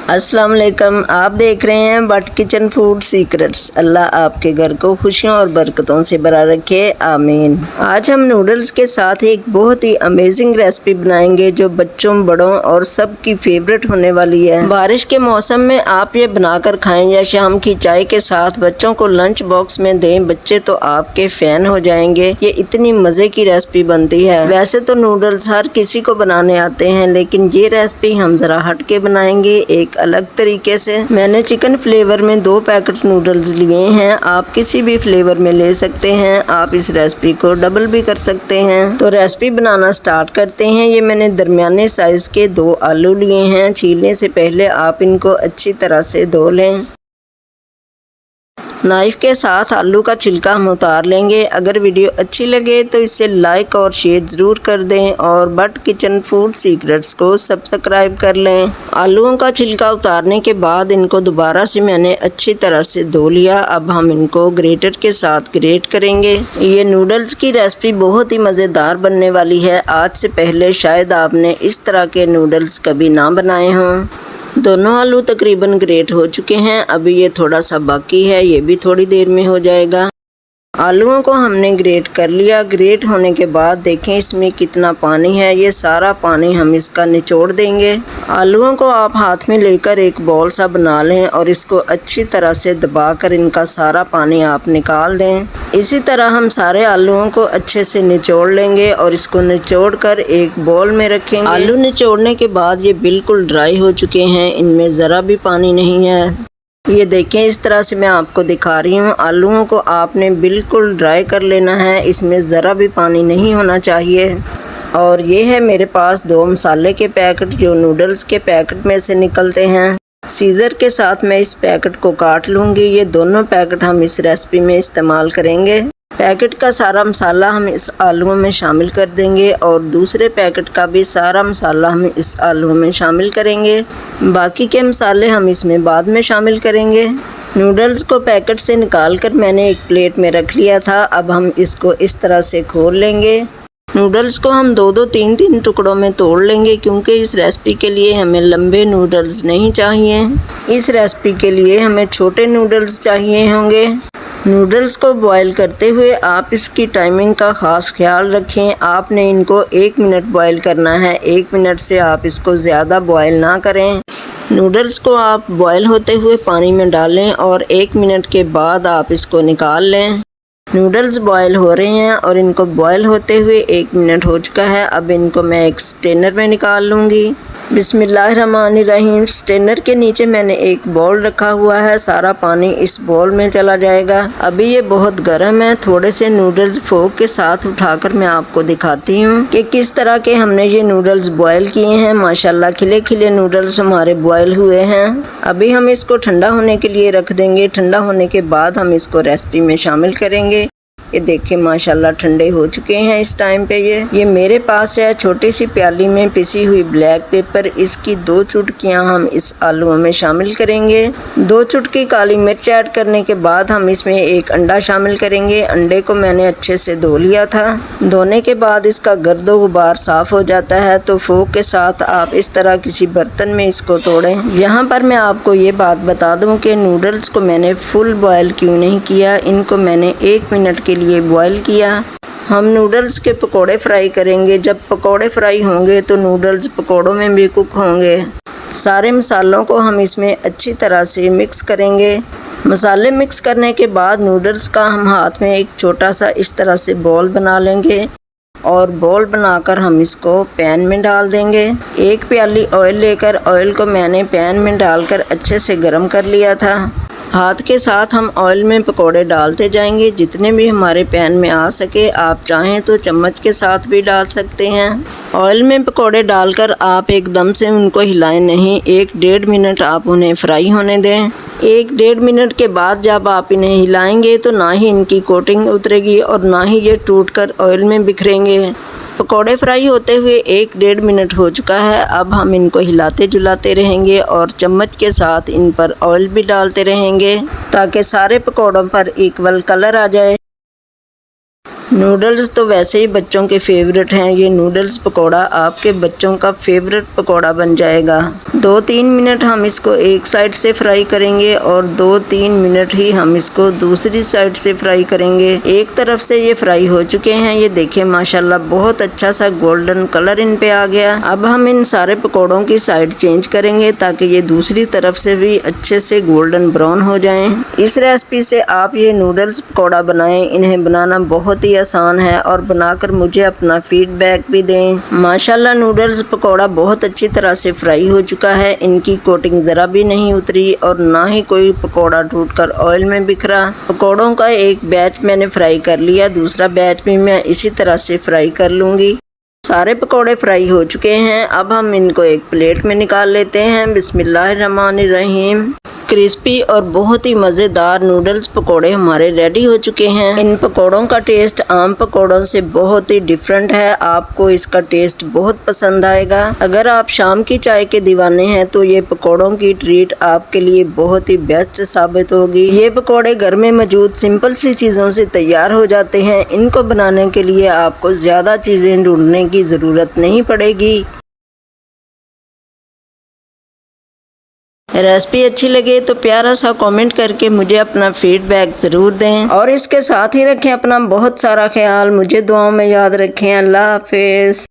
अस्सलाम वालेकुम। आप देख रहे हैं बट किचन फूड सीक्रेट्स। अल्लाह आपके घर को खुशियों और बरकतों से भरा रखे, आमीन। आज हम नूडल्स के साथ एक बहुत ही अमेजिंग रेसिपी बनाएंगे जो बच्चों, बड़ों और सबकी फेवरेट होने वाली है। बारिश के मौसम में आप ये बनाकर खाएं या शाम की चाय के साथ बच्चों को लंच बॉक्स में दें, बच्चे तो आपके फैन हो जाएंगे। ये इतनी मजे की रेसिपी बनती है। वैसे तो नूडल्स हर किसी को बनाने आते हैं, लेकिन ये रेसिपी हम जरा हट के बनाएंगे एक अलग तरीके से। मैंने चिकन फ्लेवर में 2 पैकेट नूडल्स लिए हैं। आप किसी भी फ्लेवर में ले सकते हैं। आप इस रेसिपी को डबल भी कर सकते हैं। तो रेसिपी बनाना स्टार्ट करते हैं। ये मैंने दरमियाने साइज के 2 आलू लिए हैं। छीलने से पहले आप इनको अच्छी तरह से धो लें। नाइफ के साथ आलू का छिलका हम उतार लेंगे। अगर वीडियो अच्छी लगे तो इसे लाइक और शेयर ज़रूर कर दें और बट किचन फूड सीक्रेट्स को सब्सक्राइब कर लें। आलूओं का छिलका उतारने के बाद इनको दोबारा से मैंने अच्छी तरह से धो लिया। अब हम इनको ग्रेटर के साथ ग्रेट करेंगे। ये नूडल्स की रेसिपी बहुत ही मज़ेदार बनने वाली है। आज से पहले शायद आपने इस तरह के नूडल्स कभी ना बनाए हों। दोनों आलू तकरीबन ग्रेट हो चुके हैं। अभी ये थोड़ा सा बाकी है, ये भी थोड़ी देर में हो जाएगा। आलूओं को हमने ग्रेट कर लिया। ग्रेट होने के बाद देखें इसमें कितना पानी है। ये सारा पानी हम इसका निचोड़ देंगे। आलूओं को आप हाथ में लेकर एक बॉल सा बना लें और इसको अच्छी तरह से दबाकर इनका सारा पानी आप निकाल दें। इसी तरह हम सारे आलूओं को अच्छे से निचोड़ लेंगे और इसको निचोड़ कर एक बॉल में रखेंगे। आलू निचोड़ने के बाद ये बिल्कुल ड्राई हो चुके हैं, इनमें ज़रा भी पानी नहीं है। ये देखें इस तरह से मैं आपको दिखा रही हूँ। आलूओं को आपने बिल्कुल ड्राई कर लेना है, इसमें ज़रा भी पानी नहीं होना चाहिए। और ये है मेरे पास 2 मसाले के पैकेट जो नूडल्स के पैकेट में से निकलते हैं। सीज़र के साथ मैं इस पैकेट को काट लूँगी। ये दोनों पैकेट हम इस रेसिपी में इस्तेमाल करेंगे। पैकेट का सारा मसाला हम इस आलूओं में शामिल कर देंगे और दूसरे पैकेट का भी सारा मसाला हम इस आलूओं में शामिल करेंगे। बाकी के मसाले हम इसमें बाद में शामिल करेंगे। नूडल्स को पैकेट से निकालकर मैंने एक प्लेट में रख लिया था। अब हम इसको इस तरह से खोल लेंगे। नूडल्स को हम 2-2, 3-3 टुकड़ों में तोड़ लेंगे क्योंकि इस रेसिपी के लिए हमें लंबे नूडल्स नहीं चाहिए। इस रेसिपी के लिए हमें छोटे नूडल्स चाहिए होंगे। नूडल्स को बॉईल करते हुए आप इसकी टाइमिंग का ख़ास ख्याल रखें। आपने इनको 1 मिनट बॉईल करना है। 1 मिनट से आप इसको ज़्यादा बॉईल ना करें। नूडल्स को आप बॉईल होते हुए पानी में डालें और 1 मिनट के बाद आप इसको निकाल लें। नूडल्स बॉईल हो रहे हैं और इनको बॉईल होते हुए 1 मिनट हो चुका है। अब इनको मैं एक स्ट्रेनर में निकाल लूँगी। बिस्मिल्लाहिर्रहमानिर्रहीम। स्ट्रेनर के नीचे मैंने एक बाउल रखा हुआ है। सारा पानी इस बाउल में चला जाएगा। अभी ये बहुत गर्म है। थोड़े से नूडल्स फोक के साथ उठाकर मैं आपको दिखाती हूँ कि किस तरह के हमने ये नूडल्स बॉईल किए हैं। माशाल्लाह खिले खिले नूडल्स हमारे बॉईल हुए हैं। अभी हम इसको ठंडा होने के लिए रख देंगे। ठंडा होने के बाद हम इसको रेसिपी में शामिल करेंगे। ये देखिए माशाल्लाह ठंडे हो चुके हैं इस टाइम पे। ये मेरे पास है छोटी सी प्याली में पिसी हुई ब्लैक पेपर। इसकी 2 चुटकियाँ हम इस आलूओं में शामिल करेंगे। 2 चुटकी काली मिर्च ऐड करने के बाद हम इसमें एक अंडा शामिल करेंगे। अंडे को मैंने अच्छे से धो लिया था। धोने के बाद इसका गर्दो गुबार साफ़ हो जाता है तो फोक के साथ आप इस तरह किसी बर्तन में इसको तोड़ें। यहाँ पर मैं आपको ये बात बता दूँ कि नूडल्स को मैंने फुल बॉयल क्यों नहीं किया। इनको मैंने 1 मिनट के लिए बॉईल किया। हम नूडल्स के पकोड़े फ्राई करेंगे। जब पकोड़े फ्राई होंगे तो नूडल्स पकोड़ों में भी कुक होंगे। सारे मसालों को हम इसमें अच्छी तरह से मिक्स करेंगे। मसाले मिक्स करने के बाद नूडल्स का हम हाथ में एक छोटा सा इस तरह से बॉल बना लेंगे और बॉल बनाकर हम इसको पैन में डाल देंगे। 1 प्याली ऑयल लेकर ऑयल को मैंने पैन में डालकर अच्छे से गर्म कर लिया था। हाथ के साथ हम ऑयल में पकोड़े डालते जाएंगे जितने भी हमारे पैन में आ सके। आप चाहें तो चम्मच के साथ भी डाल सकते हैं। ऑयल में पकोड़े डालकर आप एकदम से उनको हिलाएं नहीं। 1-1.5 मिनट आप उन्हें फ्राई होने दें। 1-1.5 मिनट के बाद जब आप इन्हें हिलाएंगे तो ना ही इनकी कोटिंग उतरेगी और ना ही ये टूटकर ऑयल में बिखरेंगे। पकोड़े फ्राई होते हुए 1-1.5 मिनट हो चुका है। अब हम इनको हिलाते जुलाते रहेंगे और चम्मच के साथ इन पर ऑयल भी डालते रहेंगे ताकि सारे पकोड़ों पर इक्वल कलर आ जाए। नूडल्स तो वैसे ही बच्चों के फेवरेट हैं, ये नूडल्स पकोड़ा आपके बच्चों का फेवरेट पकोड़ा बन जाएगा। 2-3 मिनट हम इसको एक साइड से फ्राई करेंगे और 2-3 मिनट ही हम इसको दूसरी साइड से फ्राई करेंगे। एक तरफ से ये फ्राई हो चुके हैं, ये देखें माशाल्लाह बहुत अच्छा सा गोल्डन कलर इन पे आ गया। अब हम इन सारे पकोड़ों की साइड चेंज करेंगे ताकि ये दूसरी तरफ से भी अच्छे से गोल्डन ब्राउन हो जाएं। इस रेसिपी से आप ये नूडल्स पकोड़ा बनाएं, इन्हें बनाना बहुत ही आसान है और बनाकर मुझे अपना फीडबैक भी दें। माशाल्लाह नूडल्स पकोड़ा बहुत अच्छी तरह से फ्राई हो चुका है, इनकी कोटिंग ज़रा भी नहीं उतरी और ना ही कोई पकोड़ा टूटकर ऑयल में बिखरा। पकोड़ों का एक बैच मैंने फ्राई कर लिया, दूसरा बैच भी मैं इसी तरह से फ्राई कर लूँगी। सारे पकोड़े फ्राई हो चुके हैं, अब हम इनको एक प्लेट में निकाल लेते हैं। बिस्मिल्लाहिर्रहमानिर्रहीम। क्रिस्पी और बहुत ही मज़ेदार नूडल्स पकोड़े हमारे रेडी हो चुके हैं। इन पकोड़ों का टेस्ट आम पकोड़ों से बहुत ही डिफरेंट है, आपको इसका टेस्ट बहुत पसंद आएगा। अगर आप शाम की चाय के दीवाने हैं तो ये पकोड़ों की ट्रीट आपके लिए बहुत ही बेस्ट साबित होगी। ये पकोड़े घर में मौजूद सिंपल सी चीज़ों से तैयार हो जाते हैं, इनको बनाने के लिए आपको ज़्यादा चीज़ें ढूंढने की ज़रूरत नहीं पड़ेगी। रेसिपी अच्छी लगे तो प्यारा सा कमेंट करके मुझे अपना फीडबैक ज़रूर दें और इसके साथ ही रखें अपना बहुत सारा ख्याल। मुझे दुआओं में याद रखें। अल्लाह हाफिज़।